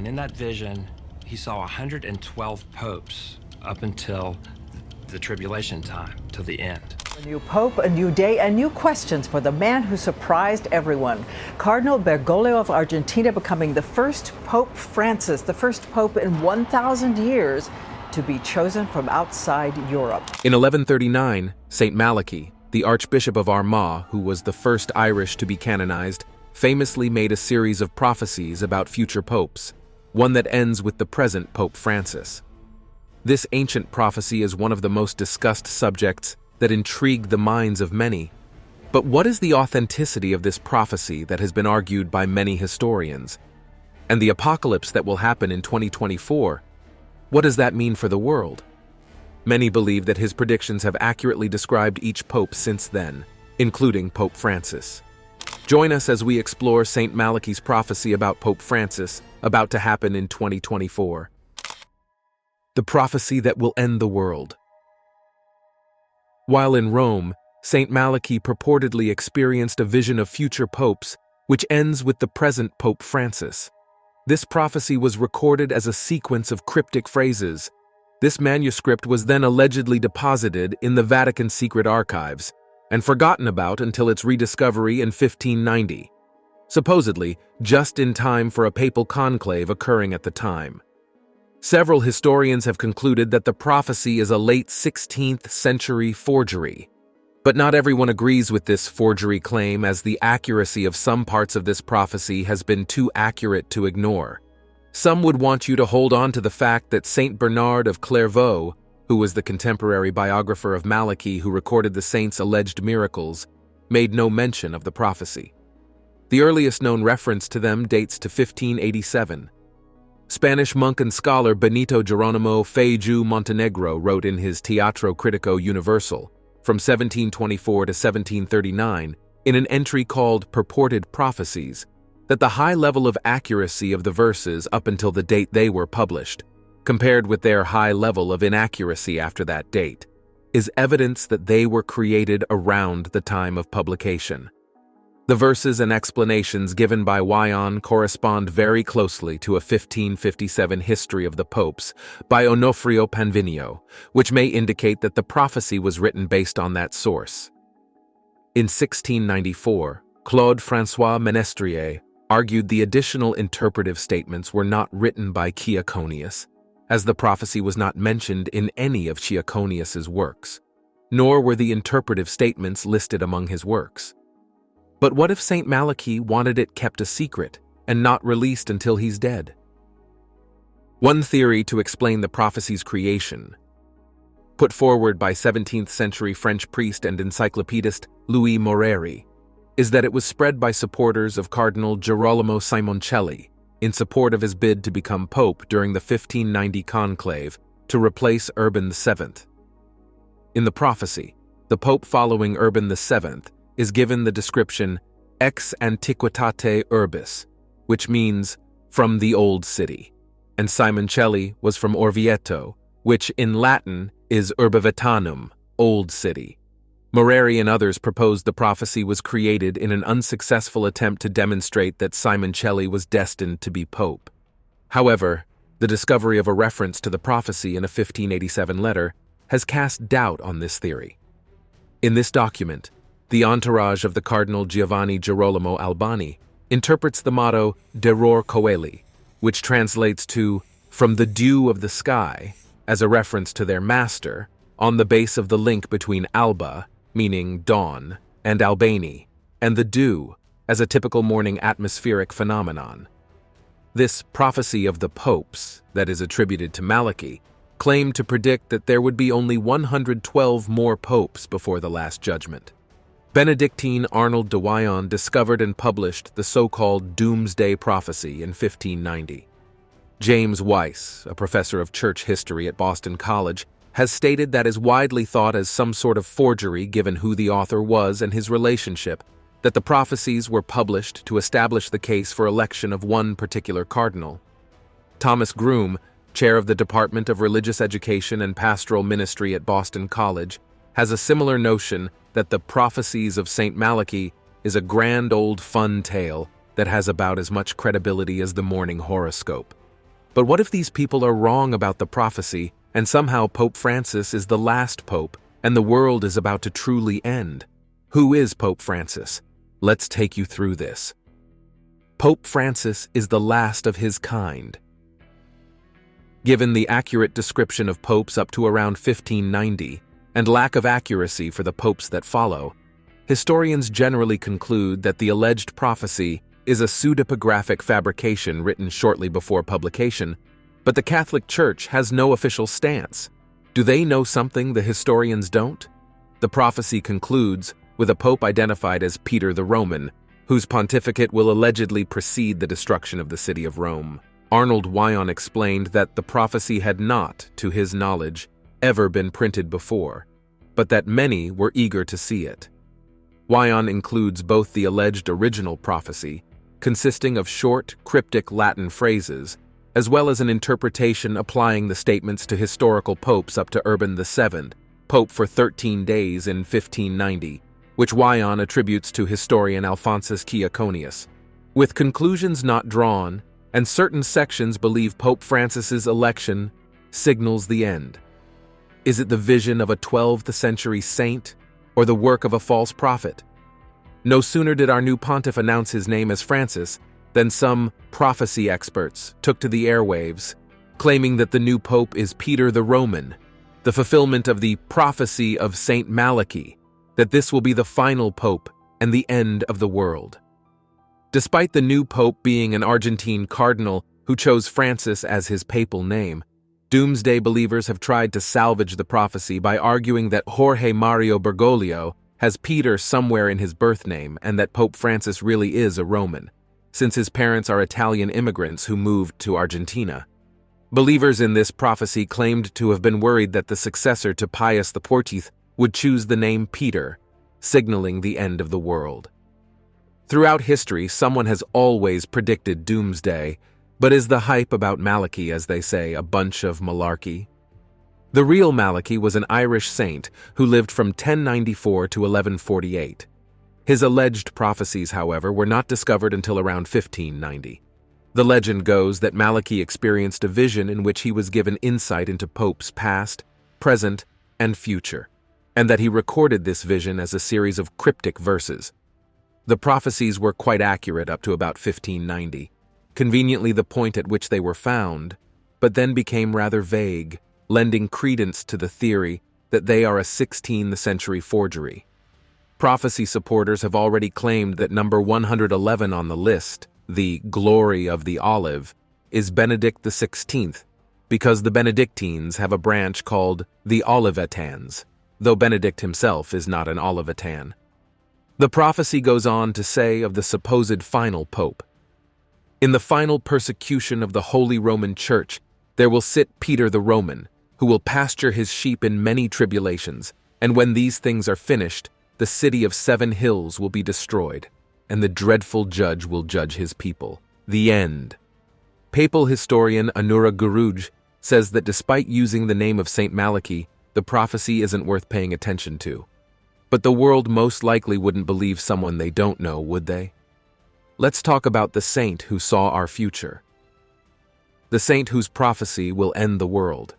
And in that vision, he saw 112 popes up until the tribulation time, till the end. A new pope, a new day, and new questions for the man who surprised everyone. Cardinal Bergoglio of Argentina becoming the first Pope Francis, the first pope in 1,000 years to be chosen from outside Europe. In 1139, St. Malachy, the Archbishop of Armagh, who was the first Irish to be canonized, famously made a series of prophecies about future popes, one that ends with the present Pope Francis. This ancient prophecy is one of the most discussed subjects that intrigued the minds of many. But what is the authenticity of this prophecy that has been argued by many historians? And the apocalypse that will happen in 2024, what does that mean for the world? Many believe that his predictions have accurately described each pope since then, including Pope Francis. Join us as we explore St. Malachy's prophecy about Pope Francis, about to happen in 2024. The prophecy that will end the world. While in Rome, St. Malachy purportedly experienced a vision of future popes, which ends with the present Pope Francis. This prophecy was recorded as a sequence of cryptic phrases. This manuscript was then allegedly deposited in the Vatican secret archives and forgotten about until its rediscovery in 1590, supposedly just in time for a papal conclave occurring at the time. Several historians have concluded that the prophecy is a late 16th century forgery, but not everyone agrees with this forgery claim, as the accuracy of some parts of this prophecy has been too accurate to ignore. Some would want you to hold on to the fact that Saint Bernard of Clairvaux, who was the contemporary biographer of Malachy who recorded the saint's alleged miracles, made no mention of the prophecy. The earliest known reference to them dates to 1587. Spanish monk and scholar Benito Geronimo Feiju Montenegro wrote in his Teatro Critico Universal from 1724 to 1739 in an entry called Purported Prophecies that the high level of accuracy of the verses up until the date they were published, compared with their high level of inaccuracy after that date, is evidence that they were created around the time of publication. The verses and explanations given by Wyon correspond very closely to a 1557 history of the popes by Onofrio Panvinio, which may indicate that the prophecy was written based on that source. In 1694, Claude François Menestrier argued the additional interpretive statements were not written by Ciaconius, as the prophecy was not mentioned in any of Ciaconius's works, nor were the interpretive statements listed among his works. But what if St. Malachy wanted it kept a secret and not released until he's dead? One theory to explain the prophecy's creation, put forward by 17th century French priest and encyclopedist Louis Moreri, is that it was spread by supporters of Cardinal Girolamo Simoncelli in support of his bid to become pope during the 1590 conclave to replace Urban VII. In the prophecy, the pope following Urban VII is given the description ex antiquitate urbis, which means from the old city, and Simoncelli was from Orvieto, which in Latin is Urbe Vetanum, old city. Moreri and others proposed the prophecy was created in an unsuccessful attempt to demonstrate that Simoncelli was destined to be pope. However, the discovery of a reference to the prophecy in a 1587 letter has cast doubt on this theory. In this document, the entourage of the Cardinal Giovanni Girolamo Albani interprets the motto Deror Coeli, which translates to "from the dew of the sky," as a reference to their master, on the base of the link between alba, meaning dawn, and albani, and the dew, as a typical morning atmospheric phenomenon. This prophecy of the popes, that is attributed to Malachy, claimed to predict that there would be only 112 more popes before the Last Judgment. Benedictine Arnold de Wyon discovered and published the so-called Doomsday Prophecy in 1590. James Weiss, a professor of church history at Boston College, has stated that is widely thought as some sort of forgery given who the author was and his relationship, that the prophecies were published to establish the case for election of one particular cardinal. Thomas Groome, chair of the Department of Religious Education and Pastoral Ministry at Boston College, has a similar notion that the prophecies of St. Malachy is a grand old fun tale that has about as much credibility as the morning horoscope. But what if these people are wrong about the prophecy, and somehow Pope Francis is the last pope, and the world is about to truly end? Who is Pope Francis? Let's take you through this. Pope Francis is the last of his kind. Given the accurate description of popes up to around 1590, and lack of accuracy for the popes that follow, historians generally conclude that the alleged prophecy is a pseudepigraphic fabrication written shortly before publication, but the Catholic Church has no official stance. Do they know something the historians don't? The prophecy concludes with a pope identified as Peter the Roman, whose pontificate will allegedly precede the destruction of the city of Rome. Arnold Wyon explained that the prophecy had not, to his knowledge, ever been printed before, but that many were eager to see it. Wyon includes both the alleged original prophecy, consisting of short, cryptic Latin phrases, as well as an interpretation applying the statements to historical popes up to Urban VII, pope for 13 days in 1590, which Wyon attributes to historian Alphonsus Ciaconius. With conclusions not drawn, and certain sections believe Pope Francis's election signals the end. Is it the vision of a 12th century saint, or the work of a false prophet? No sooner did our new pontiff announce his name as Francis than some prophecy experts took to the airwaves, claiming that the new pope is Peter the Roman, the fulfillment of the prophecy of Saint Malachy, that this will be the final pope and the end of the world. Despite the new pope being an Argentine cardinal who chose Francis as his papal name, doomsday believers have tried to salvage the prophecy by arguing that Jorge Mario Bergoglio has Peter somewhere in his birth name and that Pope Francis really is a Roman, since his parents are Italian immigrants who moved to Argentina. Believers in this prophecy claimed to have been worried that the successor to Pius XIV would choose the name Peter, signaling the end of the world. Throughout history, someone has always predicted doomsday, but is the hype about Malachy, as they say, a bunch of malarkey? The real Malachy was an Irish saint who lived from 1094 to 1148. His alleged prophecies, however, were not discovered until around 1590. The legend goes that Malachy experienced a vision in which he was given insight into popes past, present, and future, and that he recorded this vision as a series of cryptic verses. The prophecies were quite accurate up to about 1590, conveniently the point at which they were found, but then became rather vague, lending credence to the theory that they are a 16th century forgery. Prophecy supporters have already claimed that number 111 on the list, the Glory of the Olive, is Benedict XVI, because the Benedictines have a branch called the Olivetans, though Benedict himself is not an Olivetan. The prophecy goes on to say of the supposed final pope, "In the final persecution of the Holy Roman Church, there will sit Peter the Roman, who will pasture his sheep in many tribulations, and when these things are finished, the city of 7 hills will be destroyed, and the dreadful judge will judge his people." The end. Papal historian Anura Guruj says that despite using the name of Saint Malachy, the prophecy isn't worth paying attention to. But the world most likely wouldn't believe someone they don't know, would they? Let's talk about the saint who saw our future. The saint whose prophecy will end the world.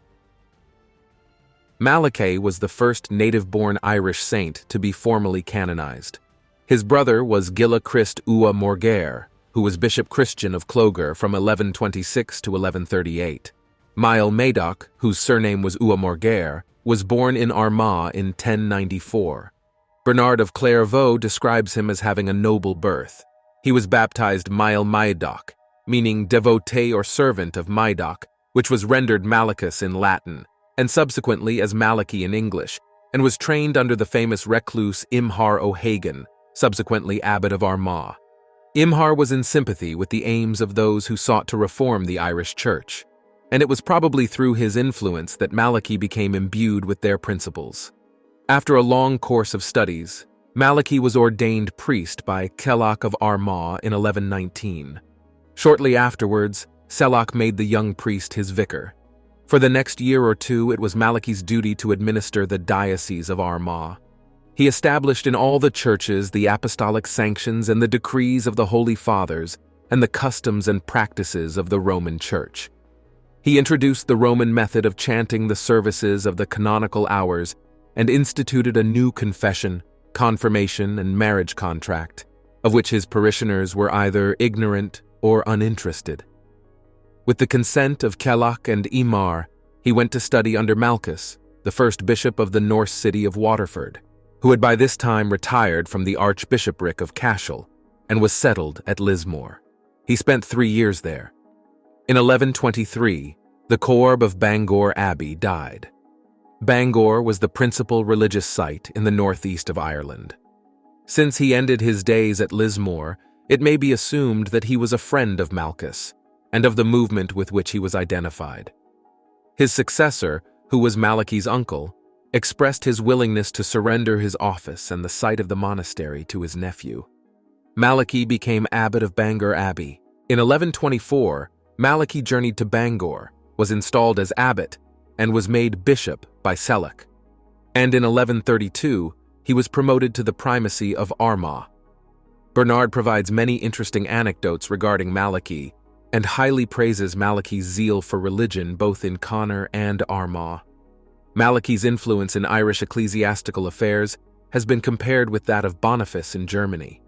Malachy was the first native-born Irish saint to be formally canonized. His brother was Gilla Christ Ua Morgair, who was Bishop Christian of Clogher from 1126 to 1138. Mael Madoc, whose surname was Ua Morgair, was born in Armagh in 1094. Bernard of Clairvaux describes him as having a noble birth. He was baptized Mael Madoc, meaning devotee or servant of Madoc, which was rendered Malachus in Latin, and subsequently as Malachy in English, and was trained under the famous recluse Imhar O'Hagan, subsequently abbot of Armagh. Imhar was in sympathy with the aims of those who sought to reform the Irish Church, and it was probably through his influence that Malachy became imbued with their principles. After a long course of studies, Malachy was ordained priest by Celach of Armagh in 1119. Shortly afterwards, Celach made the young priest his vicar. For the next year or two, it was Malachy's duty to administer the diocese of Armagh. He established in all the churches the apostolic sanctions and the decrees of the Holy Fathers and the customs and practices of the Roman Church. He introduced the Roman method of chanting the services of the canonical hours and instituted a new confession, confirmation, and marriage contract, of which his parishioners were either ignorant or uninterested. With the consent of Kellock and Emar, he went to study under Malchus, the first bishop of the Norse city of Waterford, who had by this time retired from the Archbishopric of Cashel and was settled at Lismore. He spent 3 years there. In 1123, the Corb of Bangor Abbey died. Bangor was the principal religious site in the northeast of Ireland. Since he ended his days at Lismore, it may be assumed that he was a friend of Malchus and of the movement with which he was identified. His successor, who was Malachy's uncle, expressed his willingness to surrender his office and the site of the monastery to his nephew. Malachy became abbot of Bangor Abbey. In 1124, Malachy journeyed to Bangor, was installed as abbot, and was made bishop by Selleck. And in 1132, he was promoted to the primacy of Armagh. Bernard provides many interesting anecdotes regarding Malachy and highly praises Malachy's zeal for religion both in Connor and Armagh. Malachy's influence in Irish ecclesiastical affairs has been compared with that of Boniface in Germany.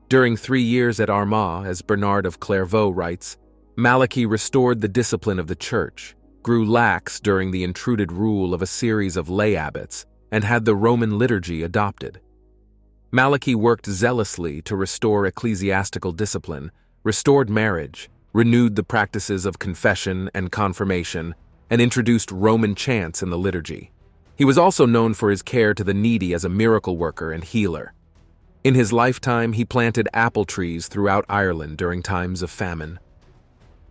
During 3 years at Armagh, as Bernard of Clairvaux writes, Malachy restored the discipline of the church, grew lax during the intruded rule of a series of lay abbots, and had the Roman liturgy adopted. Malachy worked zealously to restore ecclesiastical discipline, restored marriage, renewed the practices of confession and confirmation, and introduced Roman chants in the liturgy. He was also known for his care to the needy as a miracle worker and healer. In his lifetime, he planted apple trees throughout Ireland during times of famine.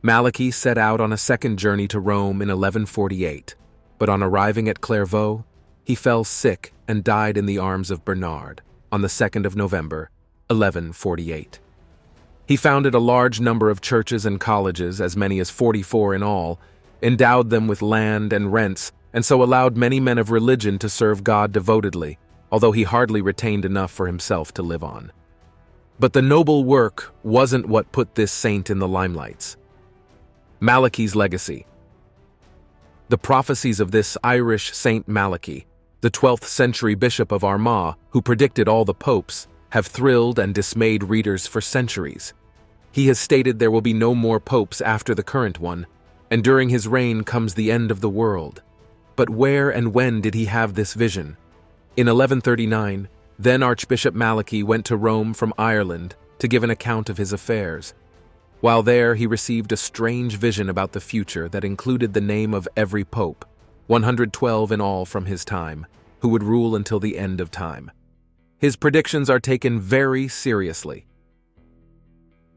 Malachy set out on a second journey to Rome in 1148, but on arriving at Clairvaux, he fell sick and died in the arms of Bernard on the 2nd of November, 1148. He founded a large number of churches and colleges, as many as 44 in all, endowed them with land and rents, and so allowed many men of religion to serve God devotedly, although he hardly retained enough for himself to live on. But the noble work wasn't what put this saint in the limelights. Malachy's legacy. The prophecies of this Irish Saint Malachy, the 12th century bishop of Armagh, who predicted all the popes, have thrilled and dismayed readers for centuries. He has stated there will be no more popes after the current one, and during his reign comes the end of the world. But where and when did he have this vision? In 1139, then Archbishop Malachy went to Rome from Ireland to give an account of his affairs. While there, he received a strange vision about the future that included the name of every pope, 112 in all from his time, who would rule until the end of time. His predictions are taken very seriously.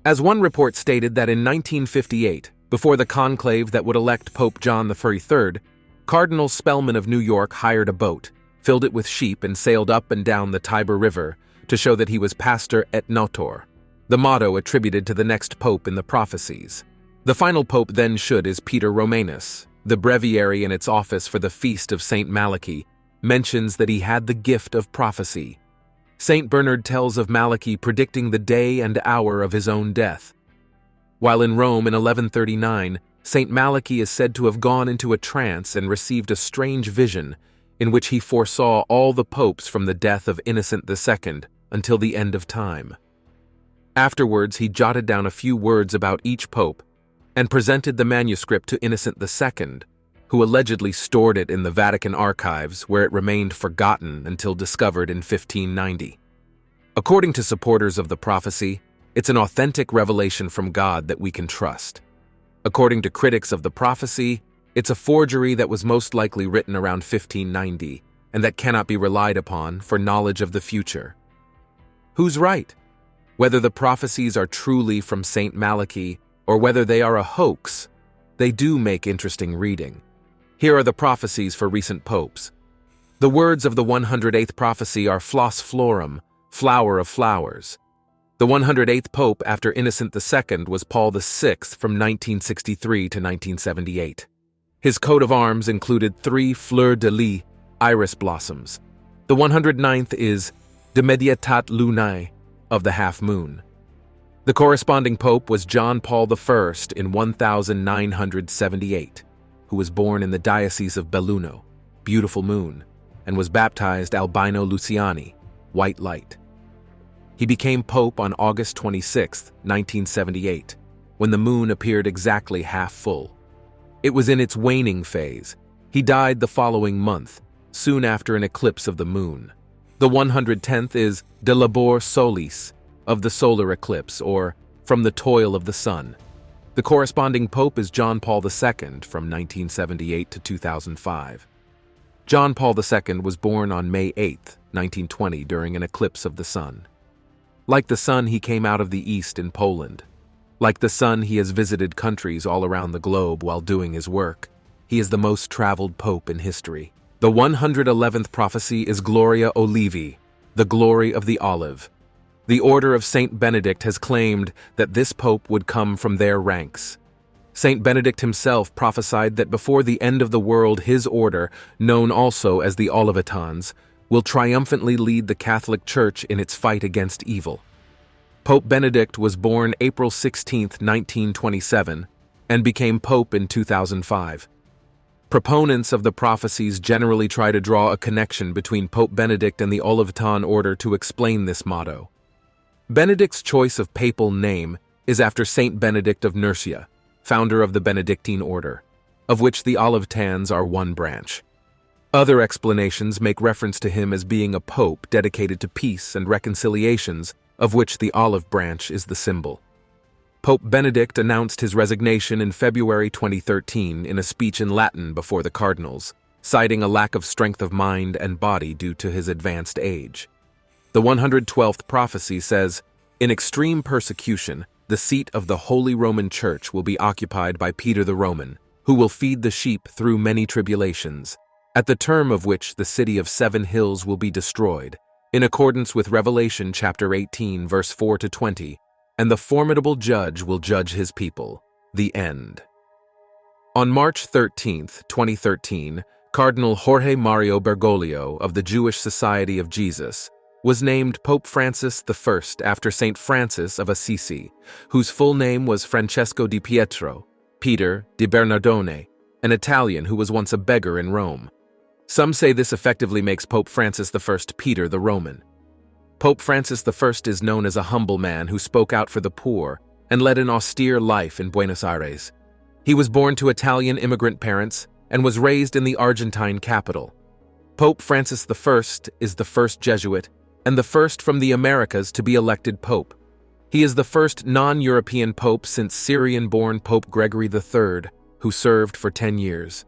As one report stated that in 1958, before the conclave that would elect Pope John XXIII, Cardinal Spellman of New York hired a boat, filled it with sheep, and sailed up and down the Tiber River to show that he was pastor et notor, the motto attributed to the next pope in the prophecies. The final pope then is Peter Romanus. The breviary in its office for the feast of Saint Malachy mentions that he had the gift of prophecy. Saint Bernard tells of Malachy predicting the day and hour of his own death. While in Rome in 1139, Saint Malachy is said to have gone into a trance and received a strange vision in which he foresaw all the popes from the death of Innocent II until the end of time. Afterwards, he jotted down a few words about each pope and presented the manuscript to Innocent II, who allegedly stored it in the Vatican archives, where it remained forgotten until discovered in 1590. According to supporters of the prophecy, it's an authentic revelation from God that we can trust. According to critics of the prophecy, it's a forgery that was most likely written around 1590 and that cannot be relied upon for knowledge of the future. Who's right? Whether the prophecies are truly from Saint Malachy or whether they are a hoax, they do make interesting reading. Here are the prophecies for recent popes. The words of the 108th prophecy are flos florum, flower of flowers. The 108th pope after Innocent II was Paul VI from 1963 to 1978. His coat of arms included 3 fleurs-de-lis, iris blossoms. The 109th is de medietat lunae, of the half moon. The corresponding pope was John Paul I in 1978, who was born in the Diocese of Belluno, Beautiful Moon, and was baptized Albino Luciani, White Light. He became pope on August 26, 1978, when the moon appeared exactly half full. It was in its waning phase. He died the following month, soon after an eclipse of the moon. The 110th is De Labor Solis, of the solar eclipse, or From the Toil of the Sun. The corresponding pope is John Paul II from 1978 to 2005. John Paul II was born on May 8, 1920, during an eclipse of the sun. Like the sun, he came out of the east in Poland. Like the sun, he has visited countries all around the globe while doing his work. He is the most traveled pope in history. The 111th prophecy is Gloria Olivi, the glory of the olive. The Order of Saint Benedict has claimed that this pope would come from their ranks. Saint Benedict himself prophesied that before the end of the world, his order, known also as the Olivetans, will triumphantly lead the Catholic Church in its fight against evil. Pope Benedict was born April 16, 1927, and became pope in 2005. Proponents of the prophecies generally try to draw a connection between Pope Benedict and the Olivetan order to explain this motto. Benedict's choice of papal name is after Saint Benedict of Nursia, founder of the Benedictine order, of which the Olivetans are one branch. Other explanations make reference to him as being a pope dedicated to peace and reconciliations, of which the olive branch is the symbol. Pope Benedict announced his resignation in February 2013 in a speech in Latin before the cardinals, citing a lack of strength of mind and body due to his advanced age. The 112th prophecy says, "In extreme persecution, the seat of the Holy Roman Church will be occupied by Peter the Roman, who will feed the sheep through many tribulations, at the term of which the city of 7 hills will be destroyed, in accordance with Revelation chapter 18, verse 4 to 20, and the formidable judge will judge his people." The end. On March 13, 2013, Cardinal Jorge Mario Bergoglio of the Jewish Society of Jesus was named Pope Francis I after Saint Francis of Assisi, whose full name was Francesco di Pietro, Peter di Bernardone, an Italian who was once a beggar in Rome. Some say this effectively makes Pope Francis I Peter the Roman. Pope Francis I is known as a humble man who spoke out for the poor and led an austere life in Buenos Aires. He was born to Italian immigrant parents and was raised in the Argentine capital. Pope Francis I is the first Jesuit and the first from the Americas to be elected pope. He is the first non-European pope since Syrian-born Pope Gregory III, who served for 10 years.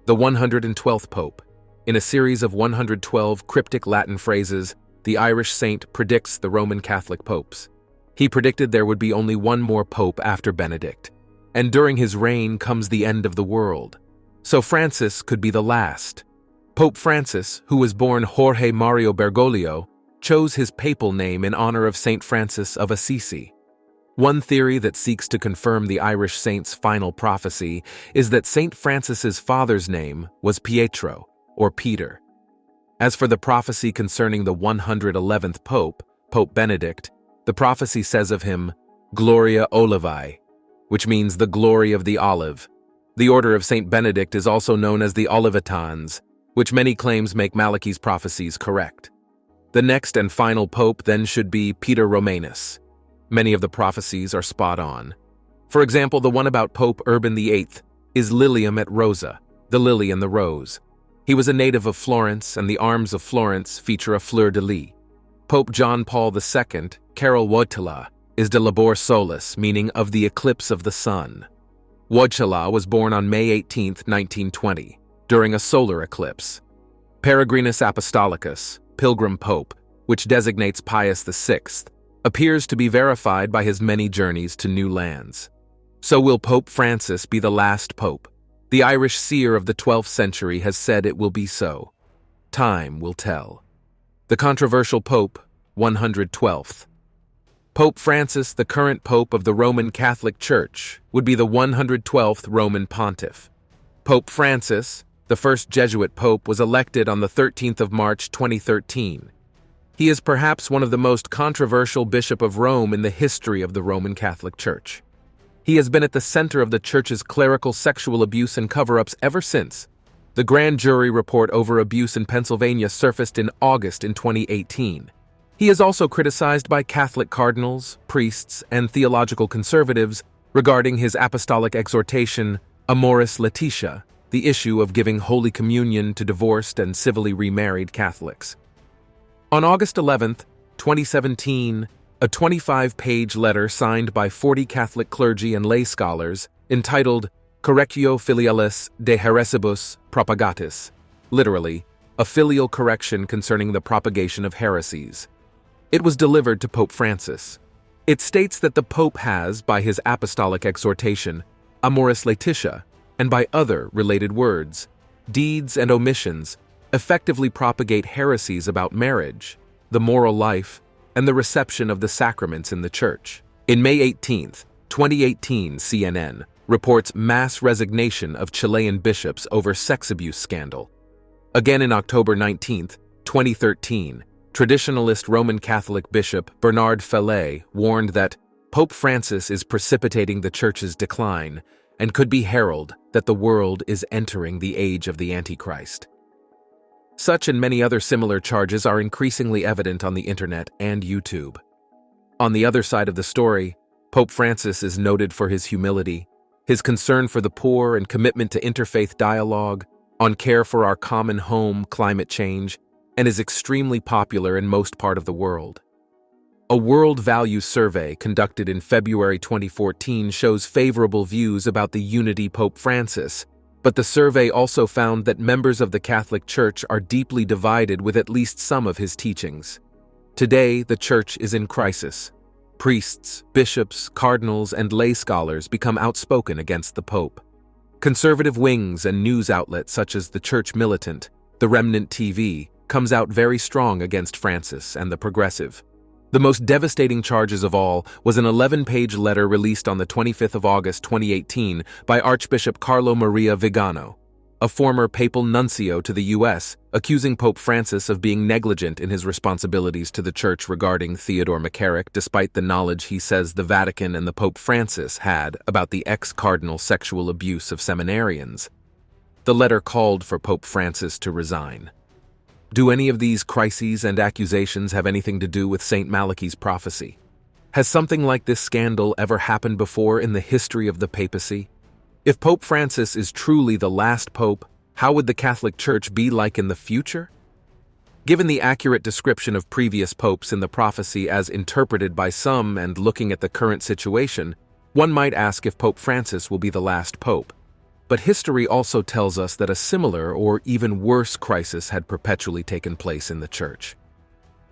The 112th pope. In a series of 112 cryptic Latin phrases, the Irish saint predicts the Roman Catholic popes. He predicted there would be only one more pope after Benedict, and during his reign comes the end of the world. So Francis could be the last. Pope Francis, who was born Jorge Mario Bergoglio, chose his papal name in honor of Saint Francis of Assisi. One theory that seeks to confirm the Irish saint's final prophecy is that Saint Francis's father's name was Pietro, or Peter. As for the prophecy concerning the 111th pope, Pope Benedict, the prophecy says of him, Gloria Olivae, which means the glory of the olive. The order of Saint Benedict is also known as the Olivetans, which many claims make Malachy's prophecies correct. The next and final pope then should be Peter Romanus. Many of the prophecies are spot on. For example, the one about Pope Urban VIII is Lilium et Rosa, the lily and the rose. He was a native of Florence, and the arms of Florence feature a fleur-de-lis. Pope John Paul II, Carol Wojtyla, is de labor solis, meaning of the eclipse of the sun. Wojtyla was born on May 18, 1920. During a solar eclipse. Peregrinus Apostolicus, Pilgrim Pope, which designates Pius VI, appears to be verified by his many journeys to new lands. So will Pope Francis be the last pope? The Irish seer of the 12th century has said it will be so. Time will tell. The controversial Pope, 112th. Pope Francis, the current Pope of the Roman Catholic Church, would be the 112th Roman Pontiff. Pope Francis, the first Jesuit pope, was elected on the 13th of March 2013. He is perhaps one of the most controversial bishop of Rome in the history of the Roman Catholic Church. He has been at the center of the Church's clerical sexual abuse and cover-ups ever since. The grand jury report over abuse in Pennsylvania surfaced in August in 2018. He is also criticized by Catholic cardinals, priests, and theological conservatives regarding his apostolic exhortation, Amoris Laetitia, the issue of giving Holy Communion to divorced and civilly remarried Catholics. On August 11, 2017, a 25-page letter signed by 40 Catholic clergy and lay scholars, entitled Correctio Filialis de Heresibus Propagatis, literally, a filial correction concerning the propagation of heresies. It was delivered to Pope Francis. It states that the Pope has, by his apostolic exhortation, Amoris Laetitia, and by other related words, deeds, and omissions, effectively propagate heresies about marriage, the moral life, and the reception of the sacraments in the Church. In May 18, 2018, CNN reports mass resignation of Chilean bishops over sex abuse scandal. Again in October 19, 2013, traditionalist Roman Catholic Bishop Bernard Fellet warned that Pope Francis is precipitating the Church's decline and could be herald that the world is entering the age of the Antichrist. Such and many other similar charges are increasingly evident on the internet and YouTube. On the other side of the story, Pope Francis is noted for his humility, his concern for the poor and commitment to interfaith dialogue, on care for our common home, climate change, and is extremely popular in most part of the world. A World Values Survey conducted in February 2014 shows favorable views about the unity Pope Francis, but the survey also found that members of the Catholic Church are deeply divided with at least some of his teachings. Today, the Church is in crisis. Priests, bishops, cardinals, and lay scholars become outspoken against the Pope. Conservative wings and news outlets such as the Church Militant, the Remnant TV, comes out very strong against Francis and the progressive. The most devastating charges of all was an 11-page letter released on the 25th of August 2018 by Archbishop Carlo Maria Vigano, a former papal nuncio to the U.S., accusing Pope Francis of being negligent in his responsibilities to the Church regarding Theodore McCarrick, despite the knowledge he says the Vatican and the Pope Francis had about the ex-cardinal sexual abuse of seminarians. The letter called for Pope Francis to resign. Do any of these crises and accusations have anything to do with St. Malachy's prophecy? Has something like this scandal ever happened before in the history of the papacy? If Pope Francis is truly the last pope, how would the Catholic Church be like in the future? Given the accurate description of previous popes in the prophecy as interpreted by some and looking at the current situation, one might ask if Pope Francis will be the last pope. But history also tells us that a similar or even worse crisis had perpetually taken place in the Church.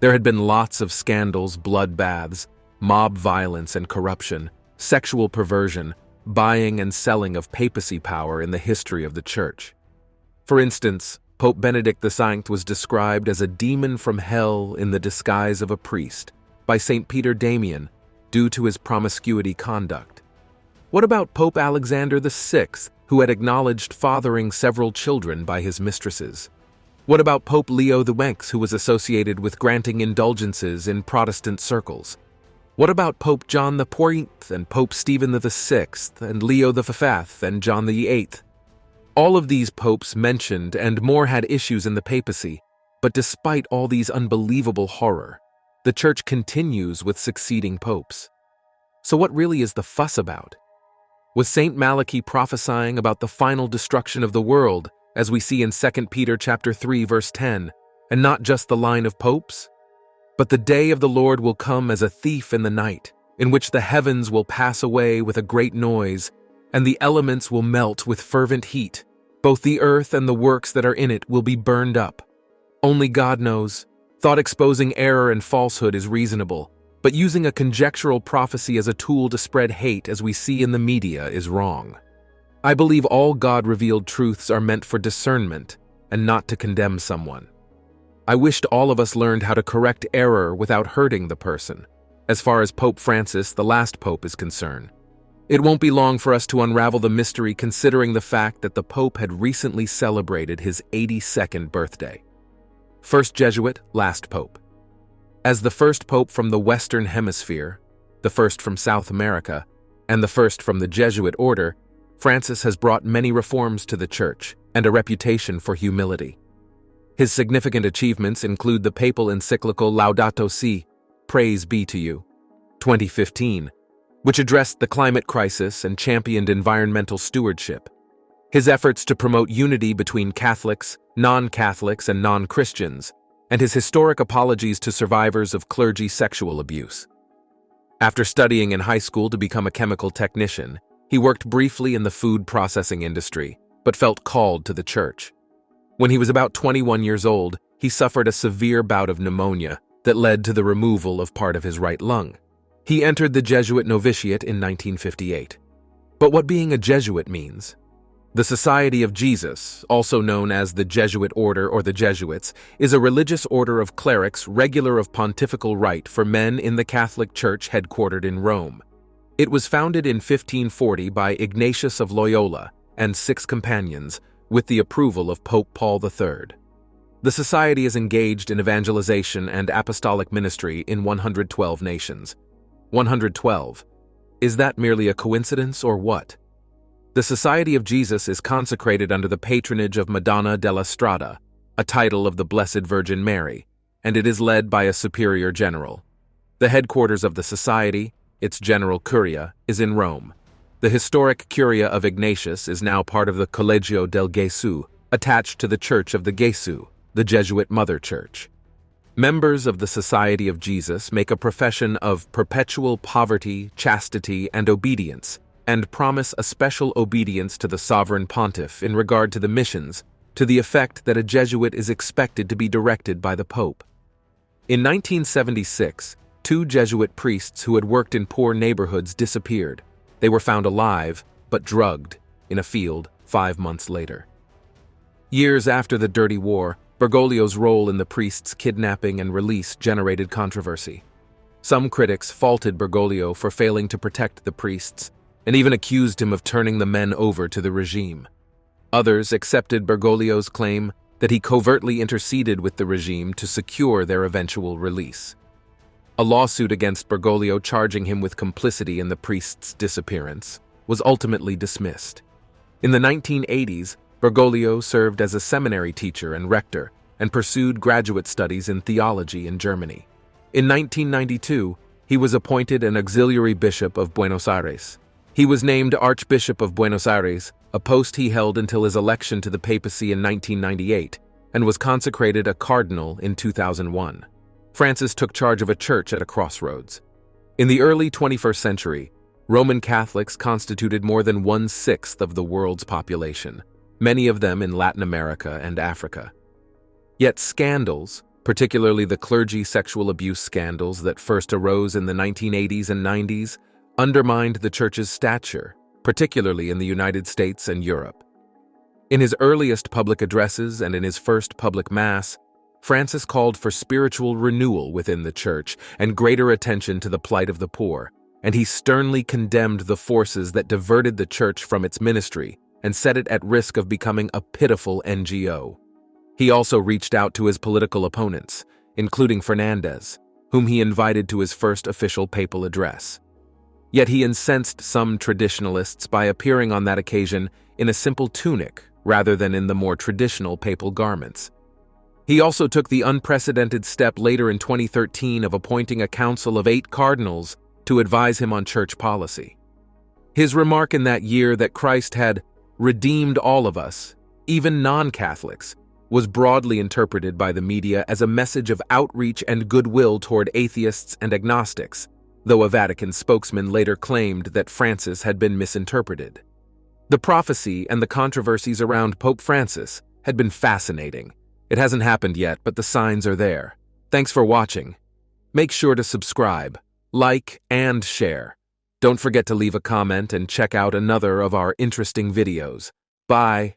There had been lots of scandals, bloodbaths, mob violence and corruption, sexual perversion, buying and selling of papacy power in the history of the Church. For instance, Pope Benedict XVI was described as a demon from hell in the disguise of a priest by St. Peter Damian due to his promiscuity conduct. What about Pope Alexander VI, who had acknowledged fathering several children by his mistresses? What about Pope Leo XI, who was associated with granting indulgences in Protestant circles? What about Pope John the XIV and Pope Stephen VI and Leo V and John VIII? All of these popes mentioned and more had issues in the papacy, but despite all these unbelievable horror, the Church continues with succeeding popes. So what really is the fuss about? Was St. Malachy prophesying about the final destruction of the world, as we see in 2 Peter chapter 3, verse 10, and not just the line of popes? But the day of the Lord will come as a thief in the night, in which the heavens will pass away with a great noise, and the elements will melt with fervent heat. Both the earth and the works that are in it will be burned up. Only God knows. Thought exposing error and falsehood is reasonable, but using a conjectural prophecy as a tool to spread hate as we see in the media is wrong. I believe all God-revealed truths are meant for discernment and not to condemn someone. I wished all of us learned how to correct error without hurting the person, as far as Pope Francis, the last pope, is concerned. It won't be long for us to unravel the mystery considering the fact that the Pope had recently celebrated his 82nd birthday. First Jesuit, last Pope. As the first pope from the Western Hemisphere, the first from South America, and the first from the Jesuit order, Francis has brought many reforms to the Church and a reputation for humility. His significant achievements include the papal encyclical Laudato Si, Praise Be to You, 2015, which addressed the climate crisis and championed environmental stewardship. His efforts to promote unity between Catholics, non-Catholics, and non-Christians, and his historic apologies to survivors of clergy sexual abuse. After studying in high school to become a chemical technician, he worked briefly in the food processing industry, but felt called to the Church. When he was about 21 years old, he suffered a severe bout of pneumonia that led to the removal of part of his right lung. He entered the Jesuit novitiate in 1958. But what being a Jesuit means? The Society of Jesus, also known as the Jesuit Order or the Jesuits, is a religious order of clerics regular of pontifical right for men in the Catholic Church headquartered in Rome. It was founded in 1540 by Ignatius of Loyola and 6 companions, with the approval of Pope Paul III. The society is engaged in evangelization and apostolic ministry in 112 nations. 112. Is that merely a coincidence or what? The Society of Jesus is consecrated under the patronage of Madonna della Strada, a title of the Blessed Virgin Mary, and it is led by a superior general. The headquarters of the society, its general curia, is in Rome. The historic curia of Ignatius is now part of the Collegio del Gesù, attached to the Church of the Gesù, the Jesuit Mother Church. Members of the Society of Jesus make a profession of perpetual poverty, chastity, and obedience, and promise a special obedience to the sovereign pontiff in regard to the missions, to the effect that a Jesuit is expected to be directed by the Pope. In 1976, 2 Jesuit priests who had worked in poor neighborhoods disappeared. They were found alive, but drugged, in a field 5 months later. Years after the Dirty War, Bergoglio's role in the priests' kidnapping and release generated controversy. Some critics faulted Bergoglio for failing to protect the priests, and even accused him of turning the men over to the regime. Others accepted Bergoglio's claim that he covertly interceded with the regime to secure their eventual release. A lawsuit against Bergoglio charging him with complicity in the priests' disappearance was ultimately dismissed. In the 1980s, Bergoglio served as a seminary teacher and rector and pursued graduate studies in theology in Germany. In 1992, he was appointed an auxiliary bishop of Buenos Aires. He was named Archbishop of Buenos Aires, a post he held until his election to the papacy in 1998, and was consecrated a cardinal in 2001. Francis took charge of a church at a crossroads. In the early 21st century, Roman Catholics constituted more than 1/6 of the world's population, many of them in Latin America and Africa. Yet scandals, particularly the clergy sexual abuse scandals that first arose in the 1980s and 90s, undermined the Church's stature, particularly in the United States and Europe. In his earliest public addresses and in his first public Mass, Francis called for spiritual renewal within the Church and greater attention to the plight of the poor, and he sternly condemned the forces that diverted the Church from its ministry and set it at risk of becoming a pitiful NGO. He also reached out to his political opponents, including Fernandez, whom he invited to his first official papal address. Yet he incensed some traditionalists by appearing on that occasion in a simple tunic rather than in the more traditional papal garments. He also took the unprecedented step later in 2013 of appointing a council of 8 cardinals to advise him on church policy. His remark in that year that Christ had redeemed all of us, even non-Catholics, was broadly interpreted by the media as a message of outreach and goodwill toward atheists and agnostics, though a Vatican spokesman later claimed that Francis had been misinterpreted. The prophecy and the controversies around Pope Francis had been fascinating. It hasn't happened yet, but the signs are there. Thanks for watching. Make sure to subscribe, like, and share. Don't forget to leave a comment and check out another of our interesting videos. Bye.